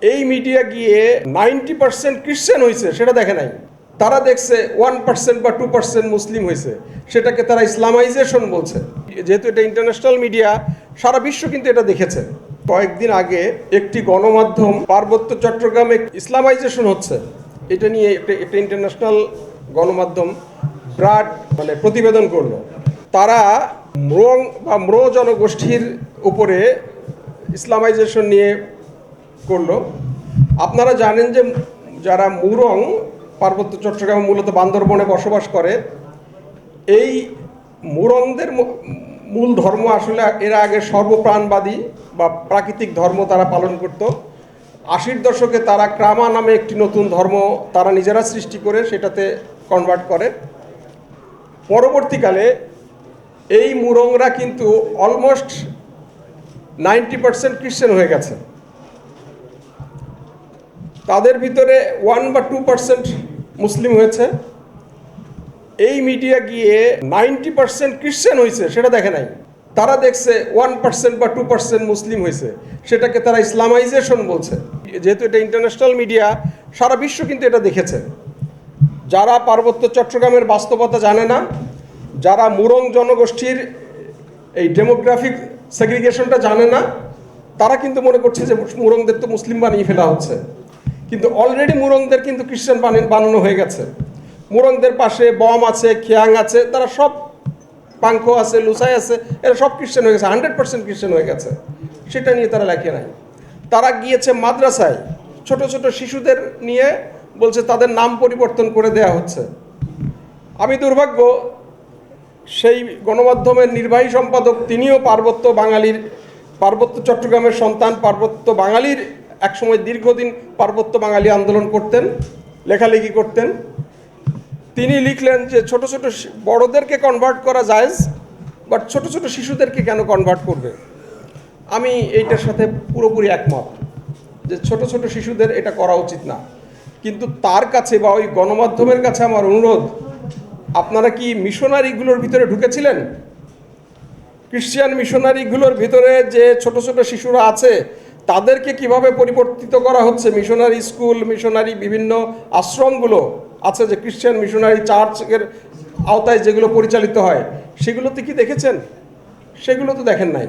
এই মিডিয়া গিয়ে 90% ক্রিশ্চিয়ান হয়েছে সেটা দেখে নাই। তারা দেখছে 1% বা 2% মুসলিম হয়েছে, সেটাকে তারা ইসলামাইজেশন বলছে। যেহেতু এটা ইন্টারন্যাশনাল মিডিয়া, সারা বিশ্ব কিন্তু এটা দেখেছে। কয়েকদিন আগে একটি গণমাধ্যম পার্বত্য চট্টগ্রামে ইসলামাইজেশন হচ্ছে এটা নিয়ে একটা ইন্টারন্যাশনাল গণমাধ্যম প্রতিবেদন করলো। তারা ম্রো জনগোষ্ঠীর উপরে ইসলামাইজেশন নিয়ে করলো। আপনারা জানেন যে যারা মুরং পার্বত্য চট্টগ্রামে মূলত বান্দরবনে বসবাস করে, এই মুরংদের মূল ধর্ম আসলে এরা আগে সর্বপ্রাণবাদী বা প্রাকৃতিক ধর্ম তারা পালন করত। 80-র দশকে তারা ক্রামা নামে একটি নতুন ধর্ম তারা নিজেরা সৃষ্টি করে সেটাতে কনভার্ট করে। পরবর্তীকালে এই মুরংরা কিন্তু অলমোস্ট 90% ক্রিশ্চিয়ান হয়ে গেছে। তাদের ভিতরে 1 বা 2% মুসলিম হয়েছে। এই মিডিয়া গিয়ে 90% ক্রিশ্চিয়ান হয়েছে সেটা দেখে নাই। তারা দেখছে 1% বা 2% মুসলিম হয়েছে, সেটাকে তারা ইসলামাইজেশন বলছে। যেহেতু এটা ইন্টারন্যাশনাল মিডিয়া, সারা বিশ্ব কিন্তু এটা দেখেছে। যারা পার্বত্য চট্টগ্রামের বাস্তবতা জানে না, যারা মুরং জনগোষ্ঠীর এই ডেমোগ্রাফিক সেগ্রিগেশনটা জানে না, তারা কিন্তু মনে করছে যে মুরংদের তো মুসলিম বানিয়ে ফেলা হচ্ছে। কিন্তু অলরেডি মুরংদের কিন্তু খ্রিস্টান বানানো হয়ে গেছে। মুরংদের পাশে বম আছে, খিয়াং আছে, তারা সব পাংখো আছে, লুসাই আছে, এরা সব খ্রিস্টান হয়ে গেছে, 100% খ্রিস্টান হয়ে গেছে। সেটা নিয়ে তারা লেখে নাই। তারা গিয়েছে মাদ্রাসায় ছোট ছোট শিশুদের নিয়ে বলছে তাদের নাম পরিবর্তন করে দেয়া হচ্ছে। আমি দুর্ভাগ্য, সেই গণমাধ্যমের নির্বাহী সম্পাদক তিনিও পার্বত্য চট্টগ্রামের সন্তান, পার্বত্য বাঙালির একসময় দীর্ঘদিন পার্বত্য বাঙালি আন্দোলন করতেন, লেখালেখি করতেন। তিনি লিখলেন যে ছোট ছোট বড়দেরকে কনভার্ট করা জায়েজ, বাট ছোট ছোট শিশুদেরকে কেন কনভার্ট করবে। আমি এইটার সাথে পুরোপুরি একমত যে ছোট ছোট শিশুদের এটা করা উচিত না। কিন্তু তার কাছে বা ওই গণমাধ্যমের কাছে আমার অনুরোধ, আপনারা কি মিশনারিগুলোর ভিতরে ঢুকেছিলেন? ক্রিশ্চিয়ান মিশনারিগুলোর ভিতরে যে ছোট ছোট শিশুরা আছে তাদেরকে কিভাবে পরিবর্তিত করা হচ্ছে? মিশনারি স্কুল, মিশনারি বিভিন্ন আশ্রমগুলো আছে যে ক্রিশ্চিয়ান মিশনারি চার্চের আওতায় যেগুলো পরিচালিত হয়, সেগুলোতে কি দেখেছেন? সেগুলো তো দেখেন নাই।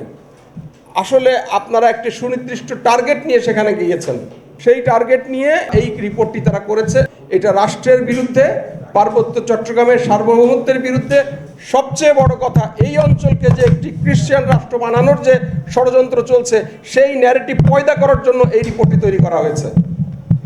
আসলে আপনারা একটি সুনির্দিষ্ট টার্গেট নিয়ে সেখানে গিয়েছেন। সেই টার্গেট নিয়ে এই রিপোর্টটি তারা করেছে। এটা রাষ্ট্রের বিরুদ্ধে, পার্বত্য চট্টগ্রামের সার্বভৌমত্বের বিরুদ্ধে। সবচেয়ে বড় কথা, এই অঞ্চলকে যে একটি ক্রিশ্চিয়ান রাষ্ট্র বানানোর যে ষড়যন্ত্র চলছে, সেই ন্যারেটিভ পয়দা করার জন্য এই রিপোর্টটি তৈরি করা হয়েছে।